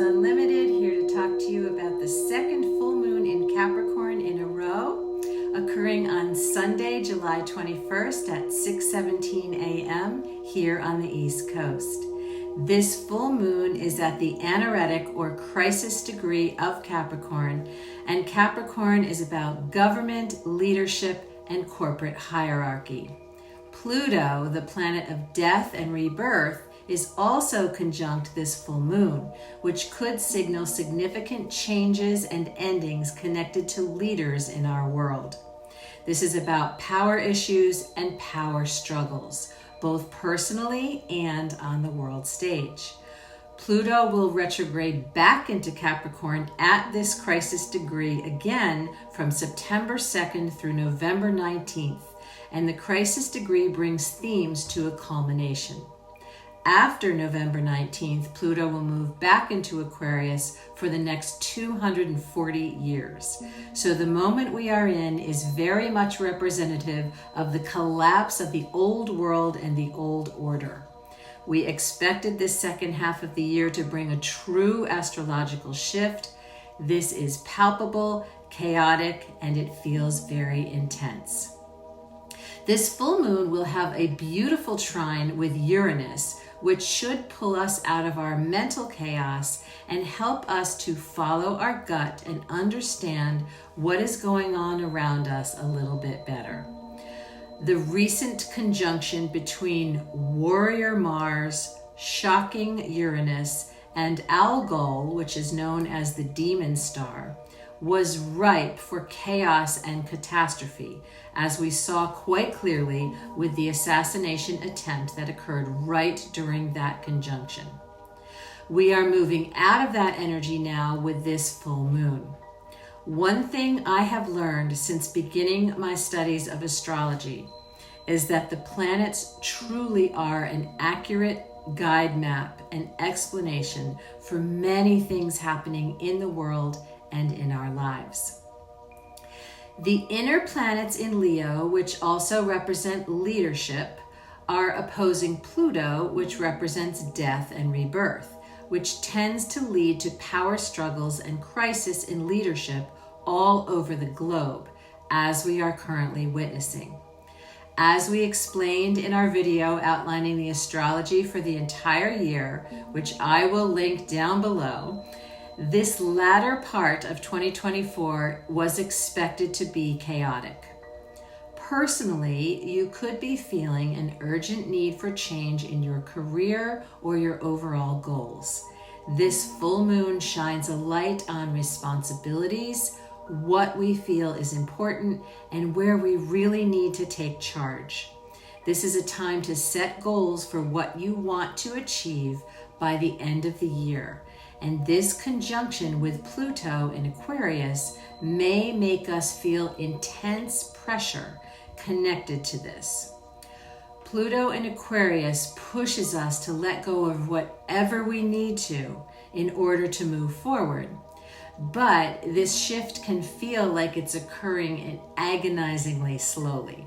Unlimited, here to talk to you about the second full moon in Capricorn in a row, occurring on Sunday, July 21st at 6:17 a.m. here on the East Coast. This full moon is at the anaretic or crisis degree of Capricorn, and Capricorn is about government, leadership, and corporate hierarchy. Pluto, the planet of death and rebirth, is also conjunct this full moon, which could signal significant changes and endings connected to leaders in our world. This is about power issues and power struggles, both personally and on the world stage. Pluto will retrograde back into Capricorn at this crisis degree again from September 2nd through November 19th, and the crisis degree brings themes to a culmination. After November 19th, Pluto will move back into Aquarius for the next 240 years. So the moment we are in is very much representative of the collapse of the old world and the old order. We expected this second half of the year to bring a true astrological shift. This is palpable, chaotic, and it feels very intense. This full moon will have a beautiful trine with Uranus, which should pull us out of our mental chaos and help us to follow our gut and understand what is going on around us a little bit better. The recent conjunction between warrior Mars, shocking Uranus, and Algol, which is known as the demon star, was ripe for chaos and catastrophe, as we saw quite clearly with the assassination attempt that occurred right during that conjunction. We are moving out of that energy now with this full moon. One thing I have learned since beginning my studies of astrology is that the planets truly are an accurate guide map and explanation for many things happening in the world and in our lives. The inner planets in Leo, which also represent leadership, are opposing Pluto, which represents death and rebirth, which tends to lead to power struggles and crisis in leadership all over the globe, as we are currently witnessing. As we explained in our video outlining the astrology for the entire year, which I will link down below, this latter part of 2024 was expected to be chaotic. Personally, you could be feeling an urgent need for change in your career or your overall goals. This full moon shines a light on responsibilities, what we feel is important, and where we really need to take charge. This is a time to set goals for what you want to achieve by the end of the year. And this conjunction with Pluto in Aquarius may make us feel intense pressure connected to this. Pluto in Aquarius pushes us to let go of whatever we need to in order to move forward. But this shift can feel like it's occurring agonizingly slowly.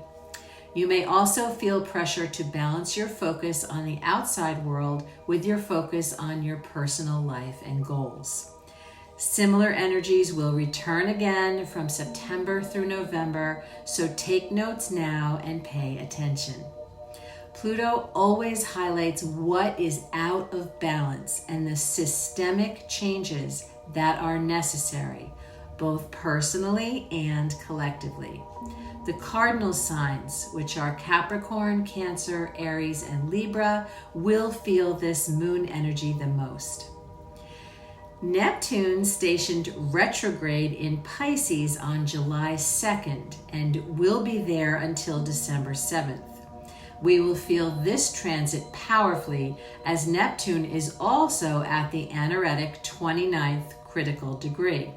You may also feel pressure to balance your focus on the outside world with your focus on your personal life and goals. Similar energies will return again from September through November, so take notes now and pay attention. Pluto always highlights what is out of balance and the systemic changes that are necessary, both personally and collectively. The cardinal signs, which are Capricorn, Cancer, Aries, and Libra, will feel this moon energy the most. Neptune stationed retrograde in Pisces on July 2nd and will be there until December 7th. We will feel this transit powerfully as Neptune is also at the anaretic 29th critical degree.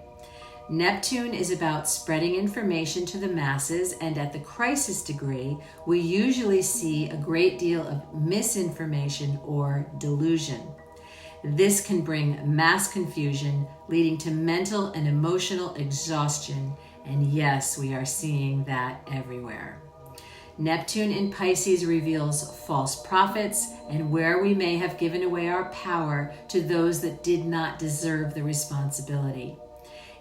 Neptune is about spreading information to the masses, and at the crisis degree, we usually see a great deal of misinformation or delusion. This can bring mass confusion, leading to mental and emotional exhaustion, and yes, we are seeing that everywhere. Neptune in Pisces reveals false prophets and where we may have given away our power to those that did not deserve the responsibility.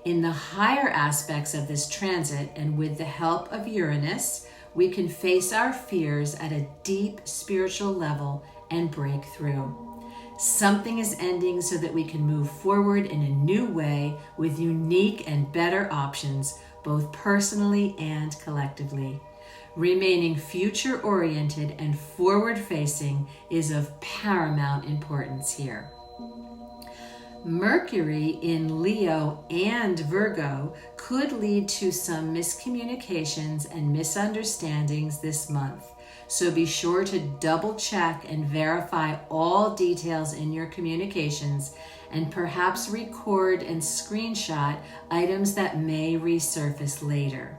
In the higher aspects of this transit, and with the help of Uranus, we can face our fears at a deep spiritual level and break through. Something is ending so that we can move forward in a new way with unique and better options, both personally and collectively. Remaining future-oriented and forward-facing is of paramount importance here. Mercury in Leo and Virgo could lead to some miscommunications and misunderstandings this month. So be sure to double check and verify all details in your communications, and perhaps record and screenshot items that may resurface later.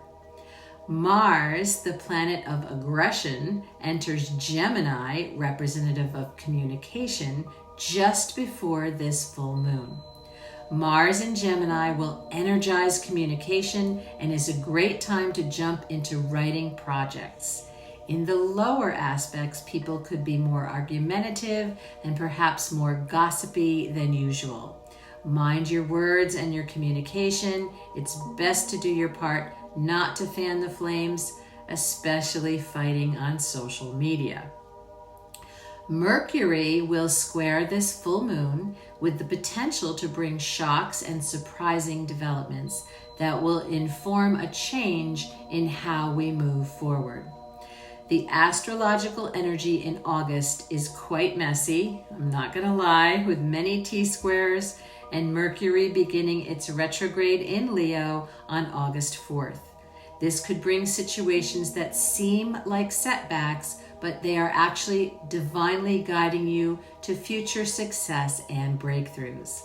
Mars, the planet of aggression, enters Gemini, representative of communication, just before this full moon. Mars in Gemini will energize communication and is a great time to jump into writing projects. In the lower aspects, people could be more argumentative and perhaps more gossipy than usual. Mind your words and your communication. It's best to do your part, not to fan the flames, especially fighting on social media. Mercury will square this full moon with the potential to bring shocks and surprising developments that will inform a change in how we move forward. The astrological energy in August is quite messy, I'm not going to lie, with many T-squares and Mercury beginning its retrograde in Leo on August 4th. This could bring situations that seem like setbacks, but they are actually divinely guiding you to future success and breakthroughs.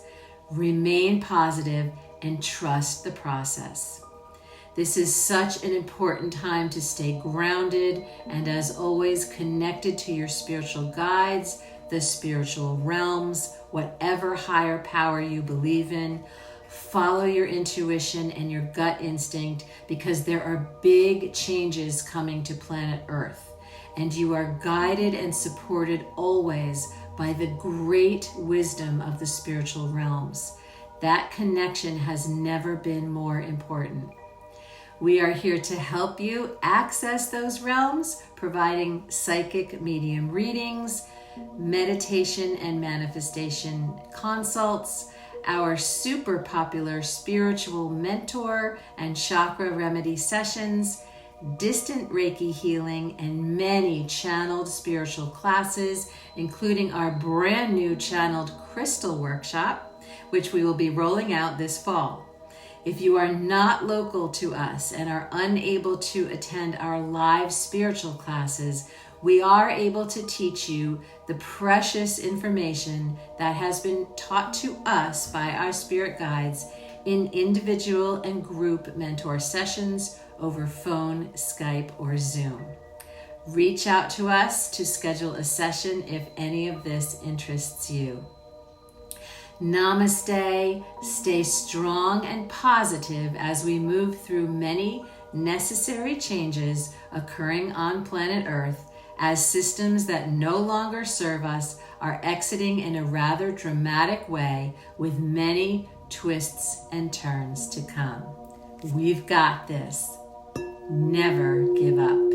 Remain positive and trust the process. This is such an important time to stay grounded and, as always, connected to your spiritual guides, the spiritual realms, whatever higher power you believe in. Follow your intuition and your gut instinct, because there are big changes coming to planet Earth, and you are guided and supported always by the great wisdom of the spiritual realms. That connection has never been more important. We are here to help you access those realms, providing psychic medium readings, meditation and manifestation consults, our super popular spiritual mentor and chakra remedy sessions, distant Reiki healing, and many channeled spiritual classes, including our brand new channeled crystal workshop, which we will be rolling out this fall. If you are not local to us and are unable to attend our live spiritual classes, we are able to teach you the precious information that has been taught to us by our spirit guides in individual and group mentor sessions over phone, Skype, or Zoom. Reach out to us to schedule a session if any of this interests you. Namaste. Stay strong and positive as we move through many necessary changes occurring on planet Earth, as systems that no longer serve us are exiting in a rather dramatic way, with many twists and turns to come. We've got this. Never give up.